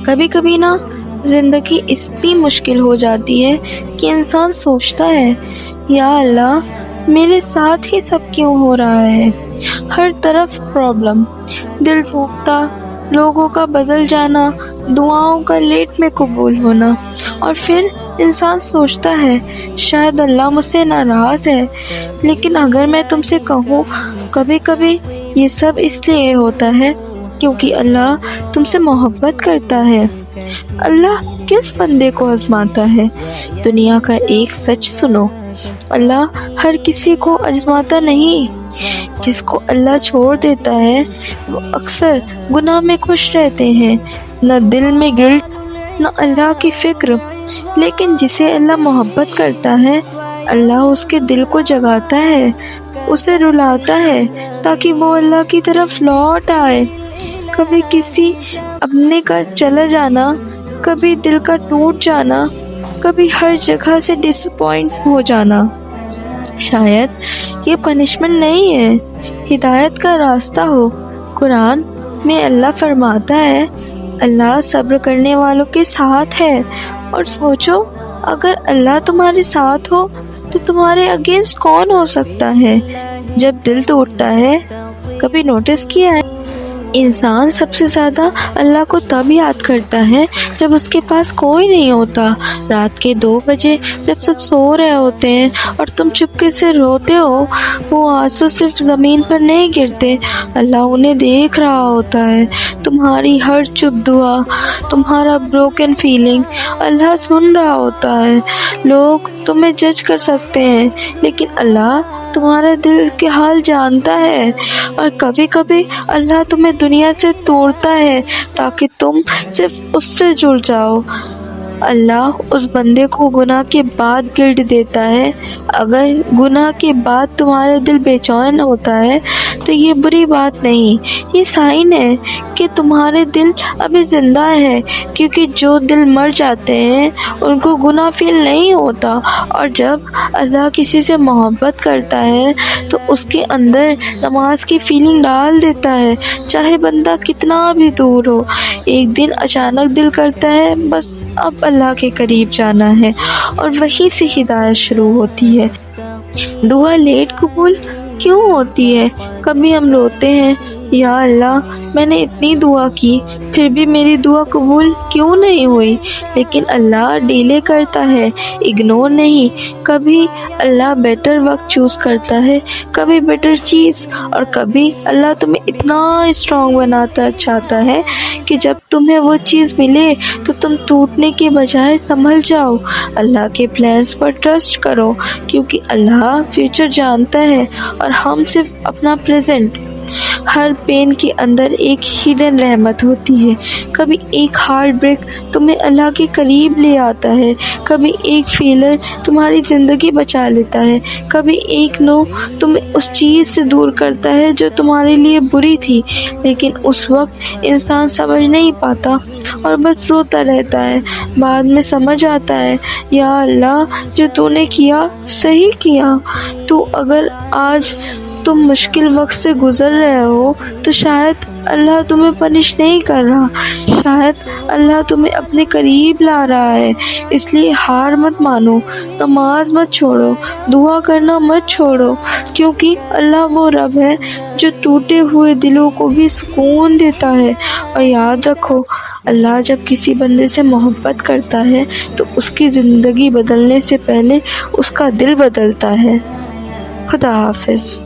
کبھی کبھی نا زندگی اتنی مشکل ہو جاتی ہے کہ انسان سوچتا ہے یا اللہ میرے ساتھ ہی سب کیوں ہو رہا ہے، ہر طرف پرابلم، دل ٹوٹتا، لوگوں کا بدل جانا، دعاؤں کا لیٹ میں قبول ہونا، اور پھر انسان سوچتا ہے شاید اللہ مجھ سے ناراض ہے۔ لیکن اگر میں تم سے کہوں، کبھی کبھی یہ سب اس لیے ہوتا ہے کیونکہ اللہ تم سے محبت کرتا ہے۔ اللہ کس بندے کو آزماتا ہے؟ دنیا کا ایک سچ سنو، اللہ ہر کسی کو آزماتا نہیں۔ جس کو اللہ چھوڑ دیتا ہے وہ اکثر گناہ میں خوش رہتے ہیں، نہ دل میں گلٹ نہ اللہ کی فکر۔ لیکن جسے اللہ محبت کرتا ہے، اللہ اس کے دل کو جگاتا ہے، اسے رلاتا ہے تاکہ وہ اللہ کی طرف لوٹ آئے۔ کبھی کسی اپنے کا چلا جانا، کبھی دل کا ٹوٹ جانا، کبھی ہر جگہ سے ڈس اپوائنٹ ہو جانا، شاید یہ پنشمنٹ نہیں ہے، ہدایت کا راستہ ہو۔ قرآن میں اللہ فرماتا ہے اللہ صبر کرنے والوں کے ساتھ ہے۔ اور سوچو اگر اللہ تمہارے ساتھ ہو تو تمہارے اگینسٹ کون ہو سکتا ہے؟ جب دل ٹوٹتا ہے، کبھی نوٹس کیا ہے انسان سب سے زیادہ اللہ کو تب یاد کرتا ہے جب اس کے پاس کوئی نہیں ہوتا۔ رات کے 2 بجے جب سب سو رہے ہوتے ہیں اور تم چپکے سے روتے ہو، وہ آنسو صرف زمین پر نہیں گرتے، اللہ انہیں دیکھ رہا ہوتا ہے۔ تمہاری ہر چپ دعا، تمہارا بروکن فیلنگ اللہ سن رہا ہوتا ہے۔ لوگ تمہیں جج کر سکتے ہیں لیکن اللہ تمہارا دل کے حال جانتا ہے۔ اور کبھی کبھی اللہ تمہیں دنیا سے توڑتا ہے تاکہ تم صرف اس سے جڑ جاؤ۔ اللہ اس بندے کو گناہ کے بعد گلٹ دیتا ہے۔ اگر گناہ کے بعد تمہارا دل بے چین ہوتا ہے تو یہ بری بات نہیں، یہ سائن ہے کہ تمہارے دل ابھی زندہ ہے، کیونکہ جو دل مر جاتے ہیں ان کو گناہ فیل نہیں ہوتا۔ اور جب اللہ کسی سے محبت کرتا ہے تو اس کے اندر نماز کی فیلنگ ڈال دیتا ہے، چاہے بندہ کتنا بھی دور ہو۔ ایک دن اچانک دل کرتا ہے بس اب اللہ کے قریب جانا ہے، اور وہیں سے ہدایت شروع ہوتی ہے۔ دعا لیٹ قبول کیوں ہوتی ہے؟ کبھی ہم روتے ہیں یا اللہ میں نے اتنی دعا کی پھر بھی میری دعا قبول کیوں نہیں ہوئی؟ لیکن اللہ ڈیلے کرتا ہے، اگنور نہیں۔ کبھی اللہ بیٹر وقت چوز کرتا ہے، کبھی بیٹر چیز، اور کبھی اللہ تمہیں اتنا اسٹرانگ بناتا چاہتا ہے کہ جب تمہیں وہ چیز ملے تو تم ٹوٹنے کے بجائے سنبھل جاؤ۔ اللہ کے پلانس پر ٹرسٹ کرو کیونکہ اللہ فیوچر جانتا ہے اور ہم صرف اپنا پریزنٹ۔ ہر پین کے اندر ایک ہیڈن رحمت ہوتی ہے۔ کبھی ایک ہارٹ بریک تمہیں اللہ کے قریب لے آتا ہے، کبھی ایک فیلر تمہاری زندگی بچا لیتا ہے، کبھی ایک نو تمہیں اس چیز سے دور کرتا ہے جو تمہارے لیے بری تھی۔ لیکن اس وقت انسان سمجھ نہیں پاتا اور بس روتا رہتا ہے۔ بعد میں سمجھ آتا ہے یا اللہ جو تو نے کیا صحیح کیا۔ تو اگر آج تم مشکل وقت سے گزر رہے ہو تو شاید اللہ تمہیں پنش نہیں کر رہا، شاید اللہ تمہیں اپنے قریب لا رہا ہے۔ اس لیے ہار مت مانو، نماز مت چھوڑو، دعا کرنا مت چھوڑو، کیونکہ اللہ وہ رب ہے جو ٹوٹے ہوئے دلوں کو بھی سکون دیتا ہے۔ اور یاد رکھو اللہ جب کسی بندے سے محبت کرتا ہے تو اس کی زندگی بدلنے سے پہلے اس کا دل بدلتا ہے۔ خدا حافظ۔